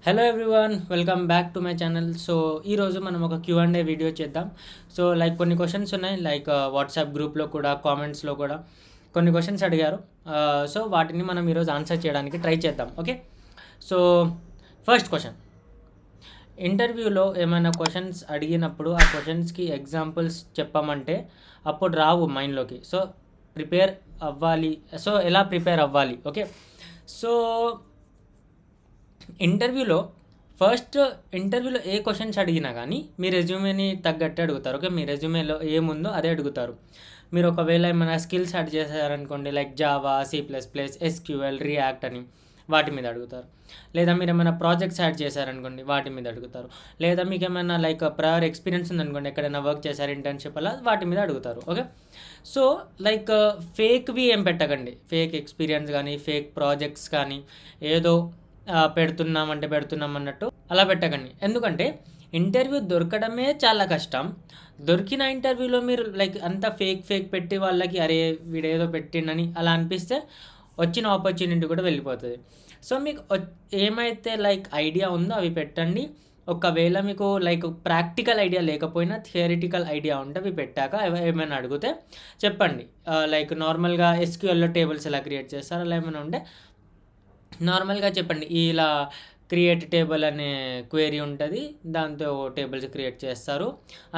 Hello everyone, welcome back to my channel. So ఈరోజు మనం ఒక Q&A వీడియో చేద్దాం. సో కొన్ని క్వశ్చన్స్ ఉన్నాయి, వాట్సాప్ గ్రూప్లో కూడా, కామెంట్స్లో కూడా కొన్ని క్వశ్చన్స్ అడిగారు. సో వాటిని మనం ఈరోజు ఆన్సర్ చేయడానికి ట్రై చేద్దాం. ఓకే, సో ఫస్ట్ క్వశ్చన్, ఇంటర్వ్యూలో ఏమైనా క్వశ్చన్స్ అడిగినప్పుడు ఆ క్వశ్చన్స్కి ఎగ్జాంపుల్స్ చెప్పమంటే అప్పుడు రావు మైండ్లోకి. సో ప్రిపేర్ అవ్వాలి. సో ఎలా ప్రిపేర్ అవ్వాలి? ఓకే, సో ఇంటర్వ్యూలో ఏ క్వశ్చన్స్ అడిగినా కానీ మీ రెజ్యూమేని తగ్గట్టు అడుగుతారు. ఓకే, మీ రెజ్యూమేలో ఏముందో అదే అడుగుతారు. మీరు ఒకవేళ ఏమైనా స్కిల్స్ యాడ్ చేశారనుకోండి, like Java, C++, SQL, react అని, వాటి మీద అడుగుతారు. లేదా మీరు ఏమైనా ప్రాజెక్ట్స్ యాడ్ చేశారనుకోండి, వాటి మీద అడుగుతారు. లేదా మీకు ఏమైనా ప్రయర్ ఎక్స్పీరియన్స్ ఉందనుకోండి, ఎక్కడైనా వర్క్ చేశారు, ఇంటర్న్షిప్, అలా వాటి మీద అడుగుతారు. ఓకే, సో ఫేక్వి ఏం పెట్టకండి. ఫేక్ ఎక్స్పీరియన్స్ కానీ, ఫేక్ ప్రాజెక్ట్స్ కానీ, ఏదో పెడుతున్నాం అన్నట్టు అలా పెట్టకండి. ఎందుకంటే ఇంటర్వ్యూ దొరకడమే చాలా కష్టం. దొరికిన ఇంటర్వ్యూలో మీరు అంతా ఫేక్ పెట్టి వాళ్ళకి అరే వీడేదో పెట్టిండని అలా అనిపిస్తే వచ్చిన ఆపర్చునిటీ కూడా వెళ్ళిపోతుంది. సో మీకు ఏమైతే ఐడియా ఉందో అవి పెట్టండి. ఒకవేళ మీకు ప్రాక్టికల్ ఐడియా లేకపోయినా థియరిటికల్ ఐడియా ఉంటే అవి పెట్టాక ఏమైనా అడిగితే చెప్పండి. నార్మల్గా SQLలో టేబుల్స్ ఎలా క్రియేట్ చేస్తారు అలా ఏమైనా ఉంటే నార్మల్గా చెప్పండి. ఇలా క్రియేట్ టేబుల్ అనే క్వెరీ ఉంటుంది, దాంతో టేబుల్స్ క్రియేట్ చేస్తారు,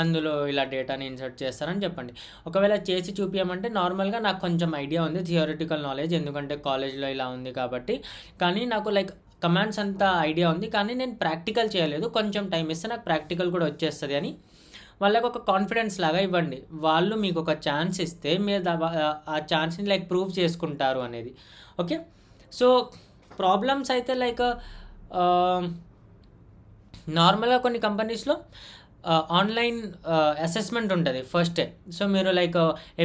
అందులో ఇలా డేటాని ఇన్సర్ట్ చేస్తారని చెప్పండి. ఒకవేళ చేసి చూపించమంటే నార్మల్గా నాకు కొంచెం ఐడియా ఉంది, థియరిటికల్ నాలెడ్జ్, ఎందుకంటే కాలేజ్లో ఇలా ఉంది కాబట్టి, కానీ నాకు కమాండ్స్ అంతా ఐడియా ఉంది, కానీ నేను ప్రాక్టికల్ చేయలేదు, కొంచెం టైం ఇస్తే నాకు ప్రాక్టికల్ కూడా వచ్చేస్తుంది అని వాళ్ళకి ఒక కాన్ఫిడెన్స్ లాగా ఇవ్వండి. వాళ్ళు మీకు ఒక ఛాన్స్ ఇస్తే మీరు ఆ ఛాన్స్ని ప్రూవ్ చేసుకుంటారు అనేది. ఓకే, సో ప్రాబ్లమ్స్ అయితే నార్మల్గా కొన్ని కంపెనీస్లో ఆన్లైన్ అసెస్మెంట్ ఉంటుంది ఫస్ట్ డే. సో మీరు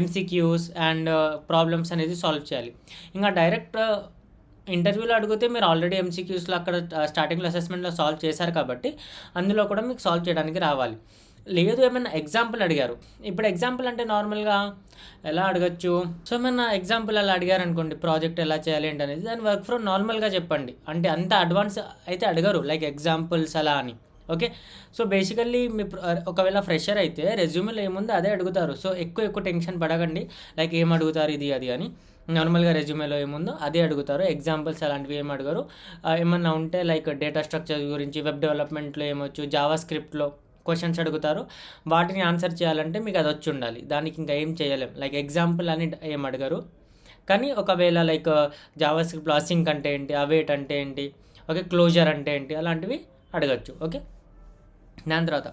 MCQs అండ్ ప్రాబ్లమ్స్ అనేది సాల్వ్ చేయాలి. ఇంకా డైరెక్ట్ ఇంటర్వ్యూలో అడిగితే మీరు ఆల్రెడీ MCQస్లో అక్కడ స్టార్టింగ్లో అసెస్మెంట్లో సాల్వ్ చేశారు కాబట్టి అందులో కూడా మీకు సాల్వ్ చేయడానికి రావాలి. లేదు ఏమైనా ఎగ్జాంపుల్ అడిగారు, ఇప్పుడు ఎగ్జాంపుల్ అంటే నార్మల్గా ఎలా అడగచ్చు. సో ఏమైనా ఎగ్జాంపుల్ అలా అడిగారు అనుకోండి, ప్రాజెక్ట్ ఎలా చేయాలి ఏంటనేది, దాని వర్క్ ఫ్లో నార్మల్గా చెప్పండి. అంటే అంత అడ్వాన్స్ అయితే అడగరు ఎగ్జాంపుల్స్ అలా అని. ఓకే, సో బేసికల్లీ మీ ఒకవేళ ఫ్రెషర్ అయితే రెజ్యూమేలో ఏముందో అదే అడుగుతారు. సో ఎక్కువ టెన్షన్ పడకండి, ఏం అడుగుతారు ఇది అది అని. నార్మల్గా రెజ్యూమేలో ఏముందో అదే అడుగుతారు, ఎగ్జాంపుల్స్ అలాంటివి ఏం అడగరు. ఏమన్నా ఉంటే డేటా స్ట్రక్చర్ గురించి, వెబ్ డెవలప్మెంట్లో ఏమొచ్చు, జావా స్క్రిప్ట్లో క్వశ్చన్స్ అడుగుతారు, వాటిని ఆన్సర్ చేయాలంటే మీకు అది వచ్చి ఉండాలి. దానికి ఇంకా ఏం చేయలేం, ఎగ్జాంపుల్ అని ఏం అడగరు. కానీ ఒకవేళ జావా స్క్రిప్ట్ సింక్ అంటే ఏంటి, అవేట్ అంటే ఏంటి, ఓకే, క్లోజర్ అంటే ఏంటి, అలాంటివి అడగచ్చు. ఓకే, దాని తర్వాత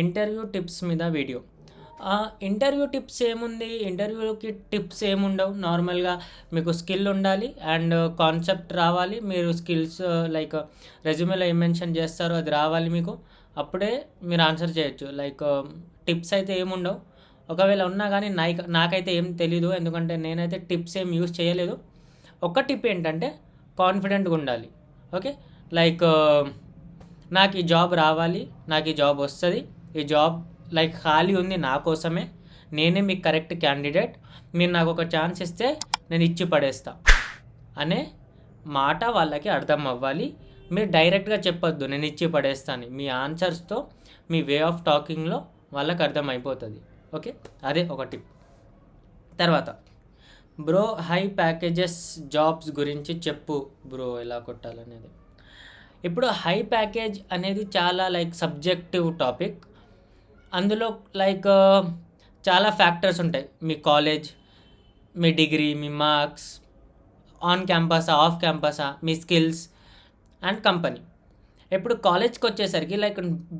ఇంటర్వ్యూ టిప్స్ మీద వీడియో. ఇంటర్వ్యూ టిప్స్ ఏముంది, ఇంటర్వ్యూకి టిప్స్ ఏముండవు. నార్మల్గా మీకు స్కిల్ ఉండాలి అండ్ కాన్సెప్ట్ రావాలి. మీరు స్కిల్స్ రెజ్యూమేలో ఏం మెన్షన్ చేస్తారో అది రావాలి మీకు, అప్పుడే మీరు ఆన్సర్ చేయొచ్చు. టిప్స్ అయితే ఏముండవు. ఒకవేళ ఉన్నా కానీ నాకైతే ఏం తెలీదు, ఎందుకంటే నేనైతే టిప్స్ ఏం యూస్ చేయలేదు. ఒక టిప్ ఏంటంటే కాన్ఫిడెంట్గా ఉండాలి. ఓకే, నాకు ఈ జాబ్ రావాలి, నాకు ఈ జాబ్ వస్తుంది, ఈ జాబ్ ఖాళీ ఉంది నా కోసమే, నేనే మీకు కరెక్ట్ క్యాండిడేట్, మీరు నాకు ఒక ఛాన్స్ ఇస్తే నేను ఇచ్చి పడేస్తా అనే మాట వాళ్ళకి అర్థం అవ్వాలి. మీరు డైరెక్ట్గా చెప్పొద్దు నేను ఇచ్చి పడేస్తాను, మీ ఆన్సర్స్తో, మీ వే ఆఫ్ టాకింగ్లో వాళ్ళకి అర్థమైపోతుంది. ఓకే, అదే ఒక టిప్. తర్వాత బ్రో హై ప్యాకేజెస్ జాబ్స్ గురించి చెప్పు బ్రో, ఎలా కొట్టాలనేది. ఇప్పుడు హై ప్యాకేజ్ అనేది చాలా సబ్జెక్టివ్ టాపిక్. అందులో చాలా ఫ్యాక్టర్స్ ఉంటాయి. మీ కాలేజ్, మీ డిగ్రీ, మీ మార్క్స్, ఆన్ క్యాంపసా, ఆఫ్ క్యాంపసా, మీ స్కిల్స్ అండ్ కంపెనీ. ఇప్పుడు కాలేజ్కి వచ్చేసరికి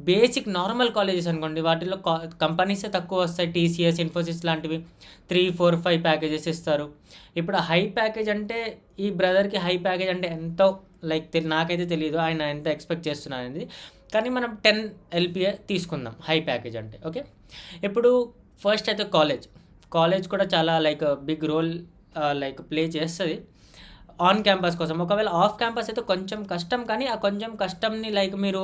బేసిక్ నార్మల్ కాలేజెస్ అనుకోండి, వాటిలో కంపెనీసే తక్కువ వస్తాయి. TCS, ఇన్ఫోసిస్ లాంటివి 3, 4, 5 ప్యాకేజెస్ ఇస్తారు. ఇప్పుడు హై ప్యాకేజ్ అంటే ఈ బ్రదర్కి హై ప్యాకేజ్ అంటే ఎంతో నాకైతే తెలియదు ఆయన ఎంత ఎక్స్పెక్ట్ చేస్తున్నారు అనేది, కానీ మనం 10 LPA తీసుకుందాం హై ప్యాకేజ్ అంటే. ఓకే, ఇప్పుడు ఫస్ట్ అయితే కాలేజ్ కూడా చాలా బిగ్ రోల్ ప్లే చేస్తుంది ఆన్ క్యాంపస్ కోసం. ఒకవేళ ఆఫ్ క్యాంపస్ అయితే కొంచెం కష్టం, కానీ ఆ కొంచెం కష్టంని మీరు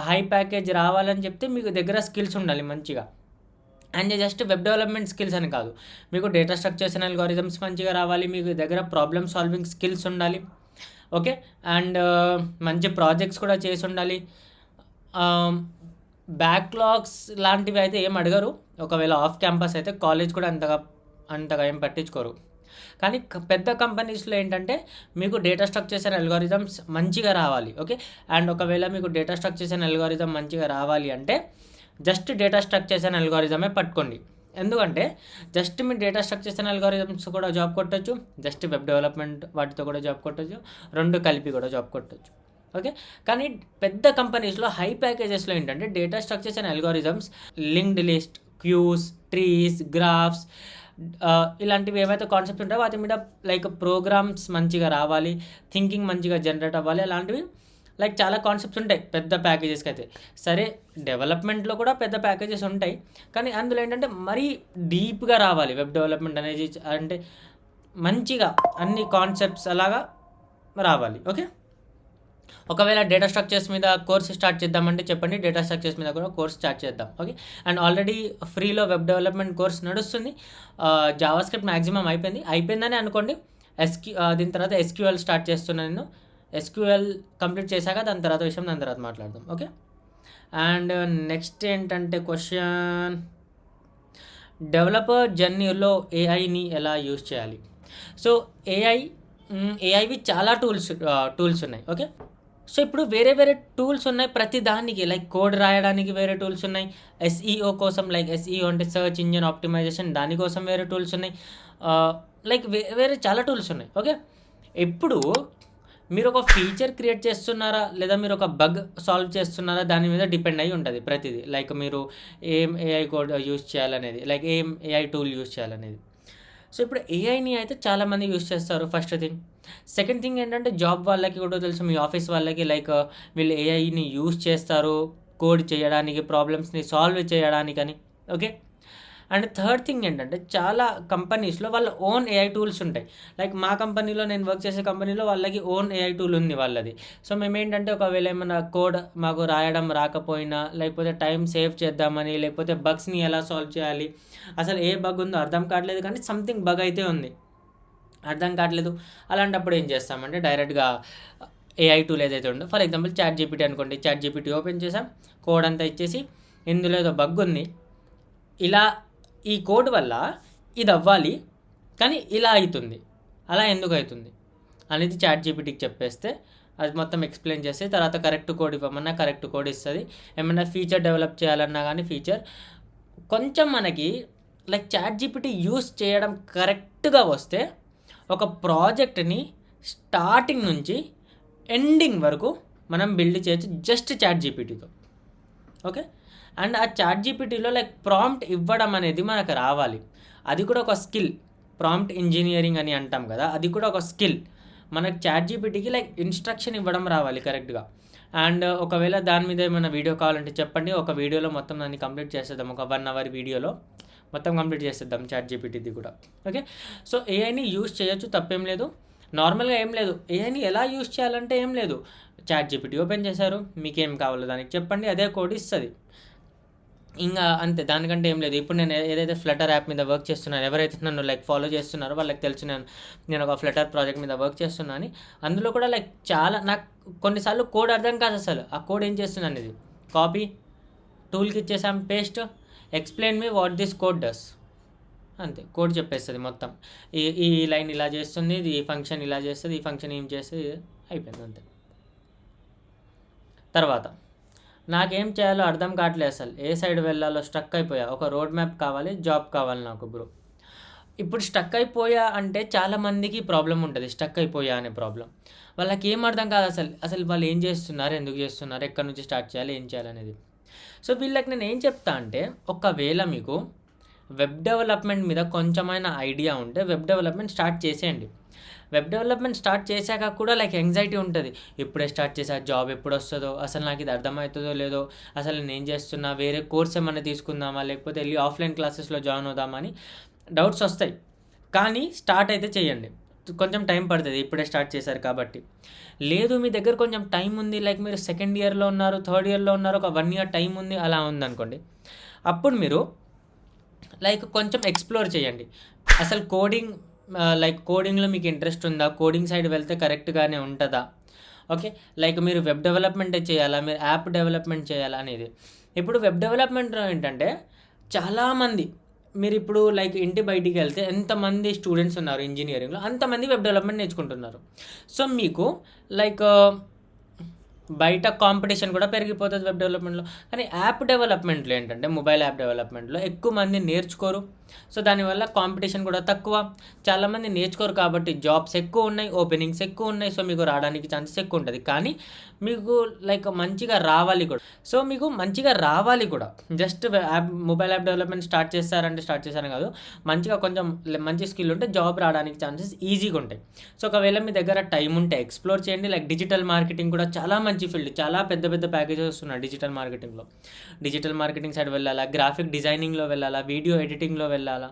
హై ప్యాకేజ్ రావాలని చెప్తే మీకు దగ్గర స్కిల్స్ ఉండాలి మంచిగా. And just web development skills అని కాదు, మీకు డేటా స్ట్రక్చర్స్ అండ్ అల్గోరిథమ్స్ మంచిగా రావాలి, మీకు దగ్గర ప్రాబ్లమ్ సాల్వింగ్ స్కిల్స్ ఉండాలి. ఓకే. అండ్ మంచి ప్రాజెక్ట్స్ కూడా చేసి ఉండాలి. బ్యాక్లాగ్స్ లాంటివి అయితే ఏం అడగరు. ఒకవేళ ఆఫ్ క్యాంపస్ అయితే కాలేజ్ కూడా అంతగా ఏం పట్టించుకోరు. కానీ పెద్ద కంపెనీస్లో ఏంటంటే మీకు డేటా స్ట్రక్చర్స్ అండ్ అల్గోరిథమ్స్ మంచిగా రావాలి. ఓకే. అండ్ ఒకవేళ మీకు డేటా స్ట్రక్చర్స్ అండ్ అల్గోరిథం మంచిగా రావాలి అంటే జస్ట్ డేటా స్ట్రక్చర్స్ అండ్ అల్గోరిథమే పట్టుకోండి. ఎందుకంటే just me data structures and algorithms కూడా జాబ్ కొట్టచ్చు, జస్ట్ వెబ్ డెవలప్మెంట్ వాటితో కూడా జాబ్ కొట్టచ్చు, రెండు కలిపి కూడా జాబ్ కొట్టచ్చు. ఓకే. కానీ పెద్ద కంపెనీస్లో హై ప్యాకేజెస్లో ఏంటంటే data structures and algorithms, linked list, queues, trees, graphs, ఇలాంటివి ఏవైతే కాన్సెప్ట్స్ ఉంటాయో వాటి మీద లైక్ ప్రోగ్రామ్స్ మంచిగా రావాలి, థింకింగ్ మంచిగా జనరేట్ అవ్వాలి, అలాంటివి లైక్ చాలా కాన్సెప్ట్స్ ఉంటాయి పెద్ద ప్యాకేజెస్కి అయితే. సరే, డెవలప్మెంట్లో కూడా పెద్ద ప్యాకేజెస్ ఉంటాయి, కానీ అందులో ఏంటంటే మరీ డీప్గా రావాలి వెబ్ డెవలప్మెంట్ అనేది, అంటే మంచిగా అన్ని కాన్సెప్ట్స్ అలాగా రావాలి. ఓకే. ఒకవేళ డేటా స్ట్రక్చర్స్ మీద కోర్స్ స్టార్ట్ చేద్దామంటే చెప్పండి, డేటా స్ట్రక్చర్స్ మీద కూడా కోర్స్ స్టార్ట్ చేద్దాం. ఓకే. అండ్ ఆల్రెడీ ఫ్రీలో వెబ్ డెవలప్మెంట్ కోర్స్ నడుస్తుంది. జావా స్క్రిప్ట్ మ్యాక్సిమం అయిపోయిందని అనుకోండి. దీని తర్వాత ఎస్క్యూఎల్ స్టార్ట్ చేస్తున్నాను నేను. ఎస్క్యూఎల్ కంప్లీట్ చేశాక దాని తర్వాత మాట్లాడదాం. ఓకే. అండ్ నెక్స్ట్ ఏంటంటే క్వశ్చన్, డెవలపర్ జర్నీలో ఏఐని ఎలా యూజ్ చేయాలి? సో ఏఐవి చాలా టూల్స్ ఉన్నాయి. ఓకే. సో ఇప్పుడు వేరే టూల్స్ ఉన్నాయి ప్రతి దానికి, లైక్ కోడ్ రాయడానికి వేరే టూల్స్ ఉన్నాయి, ఎస్ఈఓ కోసం, లైక్ ఎస్ఈఓ అంటే సర్చ్ ఇంజిన్ ఆప్టిమైజేషన్, దానికోసం వేరే టూల్స్ ఉన్నాయి, లైక్ వేరే చాలా టూల్స్ ఉన్నాయి. ఓకే. ఇప్పుడు మీరు ఒక ఫీచర్ క్రియేట్ చేస్తున్నారా లేదా మీరు ఒక బగ్ సాల్వ్ చేస్తున్నారా దాని మీద డిపెండ్ అయి ఉంటుంది ప్రతిదీ. లైక్ మీరు ఏం ఏఐ కోడ్ యూజ్ చేయాలనేది, లైక్ ఏం ఏఐ టూల్ యూజ్ చేయాలనేది. సో ఇప్పుడు ఏఐని అయితే చాలామంది యూజ్ చేస్తారు, ఫస్ట్ థింగ్. సెకండ్ థింగ్ ఏంటంటే జాబ్ వాళ్ళకి కూడా తెలుసు, మీ ఆఫీస్ వాళ్ళకి, లైక్ వీళ్ళు ఏఐని యూజ్ చేస్తారు కోడ్ చేయడానికి, ప్రాబ్లమ్స్ని సాల్వ్ చేయడానికని. ఓకే. అండ్ థర్డ్ థింగ్ ఏంటంటే చాలా కంపెనీస్లో వాళ్ళ ఓన్ ఏఐ టూల్స్ ఉంటాయి. లైక్ మా కంపెనీలో, నేను వర్క్ చేసే కంపెనీలో వాళ్ళకి ఓన్ ఏఐ టూల్ ఉంది వాళ్ళది. సో మేమేంటంటే ఒకవేళ ఏమైనా కోడ్ మాకు రాయడం రాకపోయినా, లేకపోతే టైం సేవ్ చేద్దామని, లేకపోతే బగ్స్ని ఎలా సాల్వ్ చేయాలి, అసలు ఏ బగ్ ఉందో అర్థం కావట్లేదు, కానీ సంథింగ్ బగ్ అయితే ఉంది, అర్థం కావట్లేదు, అలాంటప్పుడు ఏం చేస్తామంటే డైరెక్ట్గా ఏఐ టూల్ ఏదైతే ఉందో, ఫర్ ఎగ్జాంపుల్ చాట్ జీపీటీ అనుకోండి, చాట్ జీపీటీ ఓపెన్ చేసాం, కోడ్ అంతా ఇచ్చేసి ఇందులో ఏదో బగ్ ఉంది, ఇలా ఈ కోడ్ వల్ల ఇది అవ్వాలి కానీ ఇలా అవుతుంది, అలా ఎందుకు అవుతుంది అనేది చాట్ జీపీటీకి చెప్పేస్తే అది మొత్తం ఎక్స్ప్లెయిన్ చేసి తర్వాత కరెక్ట్ కోడ్ ఇవ్వమన్నా కరెక్ట్ కోడ్ ఇస్తుంది. ఏమన్నా ఫీచర్ డెవలప్ చేయాలన్నా కానీ ఫీచర్ కొంచెం మనకి లైక్ చాట్ జీపీటీ యూస్ చేయడం కరెక్ట్గా వస్తే ఒక ప్రాజెక్ట్ని స్టార్టింగ్ నుంచి ఎండింగ్ వరకు మనం బిల్డ్ చేయొచ్చు జస్ట్ చాట్ జీపీటీతో. ఓకే. అండ్ ఆ చాట్ జీపీటీలో లైక్ ప్రాంప్ట్ ఇవ్వడం అనేది మనకు రావాలి, అది కూడా ఒక స్కిల్. ప్రాంప్ట్ ఇంజనీరింగ్ అని అంటాం కదా, అది కూడా ఒక స్కిల్. మనకు చాట్ జీపీటీకి లైక్ ఇన్స్ట్రక్షన్ ఇవ్వడం రావాలి కరెక్ట్గా. అండ్ ఒకవేళ దాని మీద ఏమైనా వీడియో కావాలంటే చెప్పండి, ఒక వీడియోలో మొత్తం దాన్ని కంప్లీట్ చేసేద్దాం, ఒక 1 hour వీడియోలో మొత్తం కంప్లీట్ చేసేద్దాం చాట్ జీపీటీది కూడా. ఓకే. సో ఏఐని యూజ్ చేయొచ్చు, తప్పేం లేదు. నార్మల్గా ఏం లేదు, ఏఐని ఎలా యూజ్ చేయాలంటే ఏం లేదు, చాట్ జీపీటీ ఓపెన్ చేశారు, మీకేం కావాలో దానికి చెప్పండి, అదే కోడ్ ఇస్తుంది, ఇంకా అంతే, దానికంటే ఏం లేదు. ఇప్పుడు నేను ఏదైతే ఫ్లటర్ యాప్ మీద వర్క్ చేస్తున్నాను, ఎవరైతే నన్ను లైక్ ఫాలో చేస్తున్నారో వాళ్ళకి తెలుసు నేను ఒక ఫ్లటర్ ప్రాజెక్ట్ మీద వర్క్ చేస్తున్నాను. అందులో కూడా లైక్ చాలా నాకు కొన్నిసార్లు కోడ్ అర్థం కాదు, అసలు ఆ కోడ్ ఏం చేస్తుంది అనేది. కాపీ టూల్కి ఇచ్చేసాం, paste, explain me what this code does, అంతే, కోడ్ చెప్పేస్తుంది మొత్తం. ఈ లైన్ ఇలా చేస్తుంది, ఈ ఫంక్షన్ ఇలా చేస్తుంది, ఈ ఫంక్షన్ ఏం చేస్తుంది, అయిపోయింది అంతే. తర్వాత నాకేం చేయాలో అర్థం కావట్లేదు, అసలు ఏ సైడ్ వెళ్ళాలో స్ట్రక్ అయిపోయా, ఒక రోడ్ మ్యాప్ కావాలి, జాబ్ కావాలి నాకు బ్రో. ఇప్పుడు స్టక్ అయిపోయా అంటే చాలామందికి ప్రాబ్లం ఉంటుంది, స్టక్ అయిపోయా అనే ప్రాబ్లం. వాళ్ళకి ఏం అర్థం కాదు అసలు వాళ్ళు ఏం చేస్తున్నారు, ఎందుకు చేస్తున్నారు, ఎక్కడి నుంచి స్టార్ట్ చేయాలి, ఏం చేయాలనేది. సో వీళ్ళకి నేను ఏం చెప్తా అంటే, ఒకవేళ మీకు వెబ్ డెవలప్మెంట్ మీద కొంచెమైనా ఐడియా ఉంటే వెబ్ డెవలప్మెంట్ స్టార్ట్ చేసేయండి. వెబ్ డెవలప్మెంట్ స్టార్ట్ చేశాక కూడా లైక్ యాంగ్జైటీ ఉంటుంది, ఇప్పుడే స్టార్ట్ చేసా, జాబ్ ఎప్పుడు వస్తుందో, అసలు నాకు ఇది అర్థమవుతుందో లేదో, అసలు నేను ఏం చేస్తున్నా, వేరే కోర్స్ ఏమైనా తీసుకుందామా, లేకపోతే వెళ్ళి ఆఫ్లైన్ క్లాసెస్లో జాయిన్ అవుదామా అని డౌట్స్ వస్తాయి. కానీ స్టార్ట్ అయితే చేయండి, కొంచెం టైం పడుతుంది, ఇప్పుడే స్టార్ట్ చేశారు కాబట్టి. లేదు మీ దగ్గర కొంచెం టైం ఉంది, లైక్ మీరు 2nd yearలో ఉన్నారు, 3rd yearలో ఉన్నారు, ఒక 1 year టైం ఉంది, అలా ఉందనుకోండి, అప్పుడు మీరు లైక్ కొంచెం ఎక్స్ప్లోర్ చేయండి. అసలు కోడింగ్ లైక్ కోడింగ్లో మీకు ఇంట్రెస్ట్ ఉందా, కోడింగ్ సైడ్ వెళ్తే కరెక్ట్గానే ఉంటుందా, ఓకే. లైక్ మీరు వెబ్ డెవలప్మెంటే చేయాలా, మీరు యాప్ డెవలప్మెంట్ చేయాలా అనేది. ఇప్పుడు వెబ్ డెవలప్మెంట్ ఏంటంటే చాలామంది, మీరు ఇప్పుడు లైక్ ఇంటి బయటికి వెళ్తే ఎంతమంది స్టూడెంట్స్ ఉన్నారు ఇంజనీరింగ్లో, అంతమంది వెబ్ డెవలప్మెంట్ నేర్చుకుంటున్నారు. సో మీకు లైక్ బయట కాంపిటీషన్ కూడా పెరిగిపోతుంది వెబ్ డెవలప్మెంట్లో. కానీ యాప్ డెవలప్మెంట్లో ఏంటంటే, మొబైల్ యాప్ డెవలప్మెంట్లో ఎక్కువ మంది నేర్చుకోరు. సో దానివల్ల కాంపిటీషన్ కూడా తక్కువ. చాలామంది నేర్చుకోరు కాబట్టి జాబ్స్ ఎక్కువ ఉన్నాయి, ఓపెనింగ్స్ ఎక్కువ ఉన్నాయి. సో మీకు రావడానికి ఛాన్సెస్ ఎక్కువ ఉంటుంది. కానీ మీకు లైక్ మంచిగా రావాలి కూడా. సో మీకు మంచిగా రావాలి కూడా. Just app mobile app development start చేశారని కాదు, మంచిగా కొంచెం మంచి స్కిల్ ఉంటే జాబ్ రావడానికి ఛాన్సెస్ ఈజీగా ఉంటాయి. సో ఒకవేళ మీ దగ్గర టైం ఉంటే ఎక్స్ప్లోర్ చేయండి. లైక్ డిజిటల్ మార్కెటింగ్ కూడా చాలా మంచి ఫీల్డ్, చాలా పెద్ద పెద్ద ప్యాకేజెస్ వస్తున్నాయి డిజిటల్ మార్కెటింగ్లో. డిజిటల్ మార్కెటింగ్ సైడ్ వెళ్ళాలా, గ్రాఫిక్ డిజైనింగ్లో వెళ్ళాలా, వీడియో ఎడిటింగ్లో వెళ్ళాలా,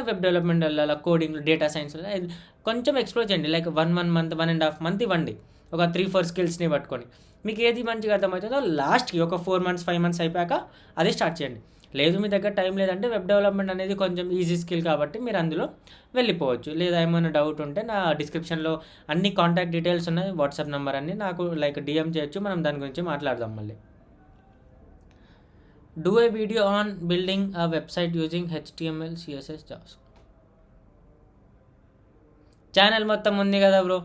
వెబ్ డెవలప్మెంట్ వెళ్ళాలా, కోడింగ్, డేటా సైన్స్ కొంచెం ఎక్స్ప్లోర్ చేయండి. లైక్ 1 month 1.5 month ఇవ్వండి, ఒక 3-4 స్కిల్స్ని పట్టుకొని. మీకు ఏది మంచిగా అర్థమవుతుందో లాస్ట్కి ఒక 4 months 5 months అయిపోయాక అదే స్టార్ట్ చేయండి. లేదు మీ దగ్గర టైం లేదంటే వెబ్ డెవలప్మెంట్ అనేది కొంచెం ఈజీ స్కిల్ కాబట్టి మీరు అందులో వెళ్ళిపోవచ్చు. లేదా ఏమైనా డౌట్ ఉంటే నా డిస్క్రిప్షన్లో అన్ని కాంటాక్ట్ డీటెయిల్స్ ఉన్నాయి, వాట్సాప్ నెంబర్ అన్ని, నాకు లైక్ డిఎం చేయొచ్చు, మనం దాని గురించి మాట్లాడదాం మళ్ళీ. Do a video on building a website using HTML CSS JavaScript. Channel మొత్తం ఉంది కదా బ్రో,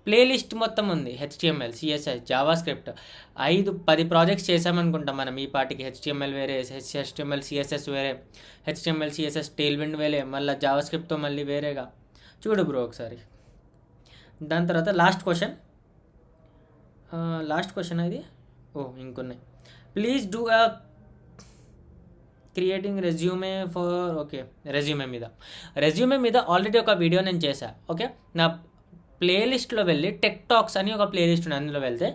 ప్లేలిస్ట్ మొత్తం ఉంది. HTML CSS జావాస్క్రిప్ట్ 5-10 ప్రాజెక్ట్స్ చేసామనుకుంటాం మనం ఈ పాటికి. HTML వేరే, HTML CSS వేరే, HTML CSS టెయిల్విండ్ వేరే, మళ్ళీ జావాస్క్రిప్ట్తో మళ్ళీ వేరేగా. చూడు బ్రో ఒకసారి. దాని తర్వాత లాస్ట్ క్వశ్చన్ ఇది. ఇంకొన్నాయి. Please do a creating resume for, okay. Resume మీద ఆల్రెడీ ఒక వీడియో నేను చేశాను, ఓకే. నా ప్లేలిస్ట్లో వెళ్ళి టెక్ టాక్స్ అని ఒక ప్లేలిస్ట్ ఉంది, అందులో వెళ్తే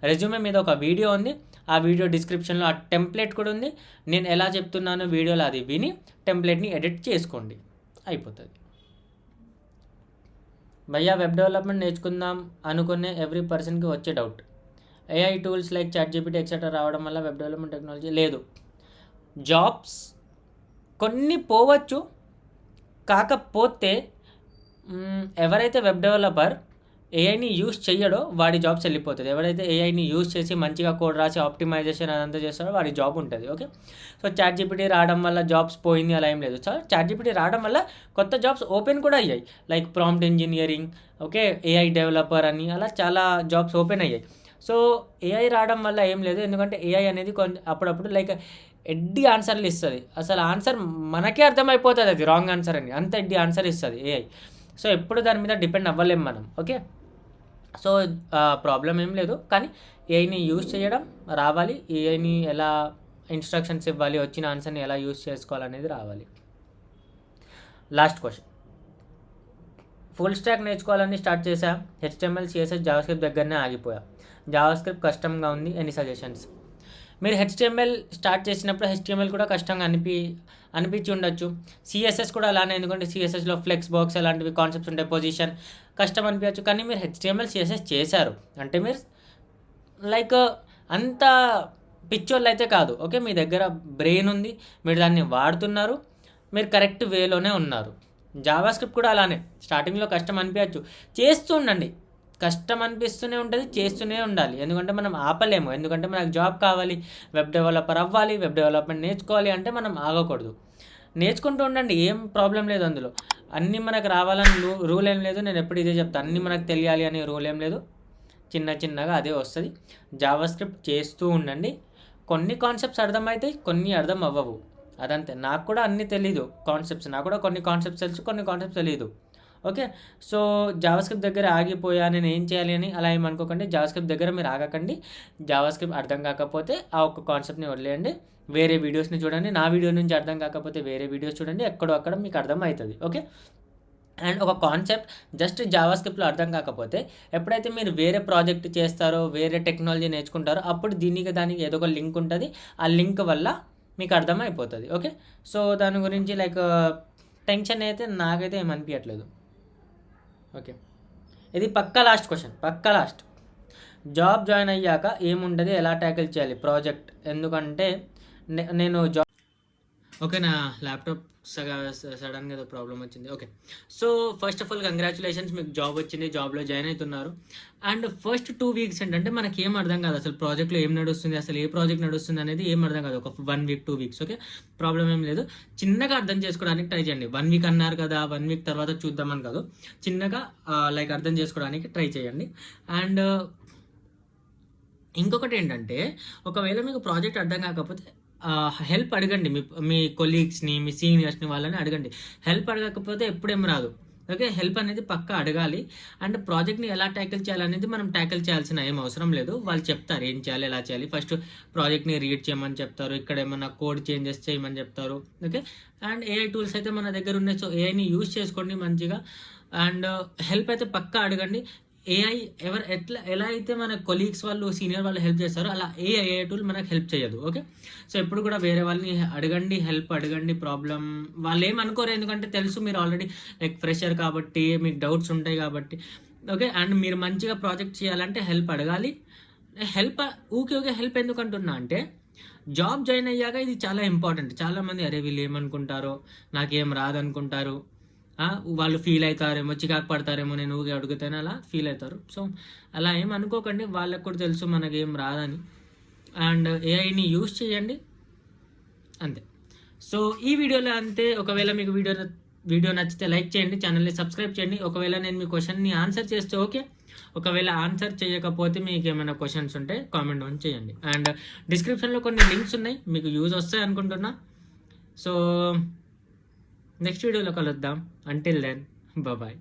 రెజ్యూమే మీద ఒక వీడియో ఉంది. ఆ వీడియో డిస్క్రిప్షన్లో ఆ టెంప్లెట్ కూడా ఉంది. నేను ఎలా చెప్తున్నానో వీడియోలో అది విని టెంప్లెట్ని ఎడిట్ చేసుకోండి, అయిపోతుంది. భయ్యా వెబ్ డెవలప్మెంట్ నేర్చుకుందాం అనుకునే ఎవ్రీ పర్సన్కి వచ్చే doubt, AI tools like ChatGPT etcetera రావడం వల్ల వెబ్ డెవలప్మెంట్ టెక్నాలజీ లేదు. జాబ్స్ కొన్ని పోవచ్చు, కాకపోతే ఎవరైతే వెబ్ డెవలపర్ ఏఐని యూస్ చేయడో వాడి జాబ్స్ వెళ్ళిపోతుంది. ఎవరైతే ఏఐని యూస్ చేసి మంచిగా కోడ్ రాసి ఆప్టిమైజేషన్ అదంతా చేస్తాడో వాడి జాబ్ ఉంటుంది, ఓకే. సో ChatGPT రావడం వల్ల జాబ్స్ పోయింది అలా ఏం లేదు. సో ChatGPT రావడం వల్ల కొత్త జాబ్స్ ఓపెన్ కూడా అయ్యాయి. Like prompt engineering, okay, AI developer అని అలా చాలా జాబ్స్ ఓపెన్ అయ్యాయి. సో AI రావడం వల్ల ఏం లేదు, ఎందుకంటే AI అనేది కొంచెం అప్పుడప్పుడు లైక్ ఎడ్డి ఆన్సర్లు ఇస్తుంది. అసలు ఆన్సర్ మనకే అర్థమైపోతుంది అది రాంగ్ ఆన్సర్ అని, అంత ఎడ్డి ఆన్సర్ ఇస్తుంది AI. సో ఎప్పుడు దాని మీద డిపెండ్ అవ్వలేం మనం, ఓకే. సో ప్రాబ్లం ఏం లేదు, కానీ ఏఐని యూజ్ చేయడం రావాలి. ఏఐని ఎలా ఇన్స్ట్రక్షన్స్ ఇవ్వాలి, వచ్చిన ఆన్సర్ని ఎలా యూజ్ చేసుకోవాలనేది రావాలి. Last question. ఫుల్ స్టాక్ నేర్చుకోవాలని స్టార్ట్ చేశా, HTML CSS జావాస్క్రిప్ట్ దగ్గరనే ఆగిపోయా. జావాస్క్రిప్ట్ కష్టంగా ఉంది, ఎనీ సజెషన్స్. మీరు HTML స్టార్ట్ చేసినప్పుడు HTML కూడా కష్టంగా అనిపించి ఉండొచ్చు. CSS కూడా అలానే, ఎందుకంటే CSSలో ఫ్లెక్స్ బాక్స్ అలాంటివి కాన్సెప్ట్స్ ఉంటాయి, పొజిషన్ కష్టం అనిపించచ్చు. కానీ మీరు HTML CSS చేశారు అంటే మీరు లైక్ అంత పిచ్చోళ్ళు అయితే కాదు, ఓకే. మీ దగ్గర బ్రెయిన్ ఉంది, మీరు దాన్ని వాడుతున్నారు, మీరు కరెక్ట్ వేలోనే ఉన్నారు. జావాస్క్రిప్ట్ కూడా అలానే, స్టార్టింగ్లో కష్టం అనిపించచ్చు, చేస్తూ ఉండండి. కష్టం అనిపిస్తూనే ఉంటుంది, చేస్తూనే ఉండాలి. ఎందుకంటే మనం ఆపలేము, ఎందుకంటే మనకు జాబ్ కావాలి, వెబ్ డెవలపర్ అవ్వాలి, వెబ్ డెవలప్మెంట్ నేర్చుకోవాలి అంటే మనం ఆగకూడదు. నేర్చుకుంటూ ఉండండి, ఏం ప్రాబ్లం లేదు అందులో. అన్నీ మనకు రావాలని రూల్ ఏం లేదు, నేను ఎప్పుడు ఇదే చెప్తాను, అన్నీ మనకు తెలియాలి అనే రూల్ ఏం లేదు. చిన్నగా అదే వస్తుంది. జావాస్క్రిప్ట్ చేస్తూ ఉండండి. కొన్ని కాన్సెప్ట్స్ అర్థమవుతాయి, కొన్ని అర్థం అవ్వవు, అదంతే. నాకు కూడా అన్నీ తెలీదు కాన్సెప్ట్స్, నాకు కూడా కొన్ని కాన్సెప్ట్స్ తెలుసు, కొన్ని కాన్సెప్ట్స్ తెలియదు, ఓకే. సో జావాస్క్రిప్ట్ దగ్గర ఆగిపోయా, నేను ఏం చేయాలి అని అలా ఏమనుకోకండి. జావాస్క్రిప్ట్ దగ్గర మీరు ఆగకండి. జావాస్క్రిప్ట్ అర్థం కాకపోతే ఆ ఒక్క కాన్సెప్ట్ని వదిలేయండి, వేరే వీడియోస్ని చూడండి. నా వీడియో నుంచి అర్థం కాకపోతే వేరే వీడియోస్ చూడండి, ఎక్కడో అక్కడ మీకు అర్థం అవుతుంది, ఓకే. అండ్ ఒక కాన్సెప్ట్ జస్ట్ జావాస్క్రిప్ట్లో అర్థం కాకపోతే ఎప్పుడైతే మీరు వేరే ప్రాజెక్ట్ చేస్తారో, వేరే టెక్నాలజీ నేర్చుకుంటారో, అప్పుడు దానికి ఏదో ఒక లింక్ ఉంటుంది, ఆ లింక్ వల్ల మీకు అర్థమైపోతుంది, ఓకే. సో దాని గురించి లైక్ టెన్షన్ అయితే నాకైతే ఏమనిపించట్లేదు, ఓకే. ఇది పక్కా లాస్ట్ క్వశ్చన్, పక్కా లాస్ట్. జాబ్ జాయిన్ అయ్యాక ఏముంటుంది, ఎలా ట్యాకిల్ చేయాలి ప్రాజెక్ట్, ఎందుకంటే నేను ఓకే. నా ల్యాప్‌టాప్ సడెన్‌గా ఏదో ప్రాబ్లమ్ వచ్చింది. Okay. So, first of all congratulations, మీకు జాబ్ వచ్చింది. జాబ్‌లో జాయిన్ అయితున్నారు. అండ్ ఫస్ట్ 2 వీక్స్ ఏంటంటే మనకేం అర్థం కాదు. అసలు ప్రాజెక్ట్‌లో ఏం నడుస్తుంది, అసలు ఏ ప్రాజెక్ట్ నడుస్తుంది అనేది ఏం అర్థం కాదు. ఒక 1 వీక్, 2 వీక్స్ ఓకే. ప్రాబ్లమ్ ఏం లేదు. చిన్నగా అర్థం చేసుకోవడానికి ట్రై చేయండి. 1 వీక్ అన్నారు కదా! 1 వీక్ తర్వాత చూద్దామని కాదు. చిన్నగా లైక్ అర్థం చేసుకోవడానికి ట్రై చేయండి. అండ్ ఇంకొకటేంటంటే, ఒకవేళ మీకు ప్రాజెక్ట్ అర్థం కాకపోతే హెల్ప్ అడగండి. మీ మీ కొలీగ్స్‌ని, మీ సీనియర్స్‌ని వాళ్ళని అడగండి. హెల్ప్ అడగకపోతే ఎప్పుడేం రాదు. ఓకే. హెల్ప్ అనేది పక్కా అడగాలి. అండ్ ప్రాజెక్ట్‌ని ఎలా టాకిల్ చేయాలనేది మనం టాకిల్ చేయాల్సిన ఏం అవసరం లేదు. వాళ్ళు చెప్తారు ఏం చేయాలి, ఎలా చేయాలి. ఫస్ట్ ప్రాజెక్ట్‌ని రీడ్ చేయమని చెప్తారు. ఇక్కడ ఏమన్నా కోడ్ చేంజెస్ చేయమని చెప్తారు. ఓకే. అండ్ ఏఐ టూల్స్ అయితే మన దగ్గర ఉన్నాయి. సో, ఏఐని యూజ్ చేసుకోండి మంచిగా. అండ్ హెల్ప్ అయితే పక్కా అడగండి. ఏఐ ఎలా అయితే మన కొలీగ్స్ వాళ్ళు, సీనియర్ వాళ్ళు హెల్ప్ చేస్తారో అలా ఏఐ టూల్ మనకు హెల్ప్ చేయదు. ఓకే. సో, ఎప్పుడు కూడా వేరే వాళ్ళని అడగండి, హెల్ప్ అడగండి. ప్రాబ్లమ్ వాళ్ళు ఏమనుకోరు, ఎందుకంటే తెలుసు మీరు ఆల్రెడీ లైక్ ఫ్రెషర్ కాబట్టి మీకు డౌట్స్ ఉంటాయి కాబట్టి. ఓకే. అండ్ మీరు మంచిగా ప్రాజెక్ట్ చేయాలంటే హెల్ప్ అడగాలి. హెల్ప్ ఊకే హెల్ప్ ఎందుకు అంటున్నా అంటే, జాబ్ జాయిన్ అయ్యాక ఇది చాలా ఇంపార్టెంట్. చాలామంది అరే వీళ్ళు ఏమనుకుంటారో, నాకేం రాదనుకుంటారు, వాళ్ళు ఫీల్ అవుతారేమో, చికాకు పడతారేమో నేను ఊరికే అడుగుతాను, అలా ఫీల్ అవుతారు. సో, అలా ఏం అనుకోకండి. వాళ్ళకి కూడా తెలుసు మనకేం రాదని. అండ్ ఏఐని యూజ్ చేయండి అంతే. సో, ఈ వీడియోలో అంతే. ఒకవేళ మీకు వీడియో నచ్చితే లైక్ చేయండి, ఛానల్ని సబ్స్క్రైబ్ చేయండి. ఒకవేళ నేను మీ క్వశ్చన్ని ఆన్సర్ చేస్తే ఓకే. ఒకవేళ ఆన్సర్ చేయకపోతే మీకు ఏమైనా క్వశ్చన్స్ ఉంటే కామెంట్ ఆన్ చేయండి. అండ్ డిస్క్రిప్షన్లో కొన్ని లింక్స్ ఉన్నాయి, మీకు యూజ్ వస్తాయి అనుకుంటున్నా. సో, నెక్స్ట్ వీడియోలో కలుద్దాం. Until then bye.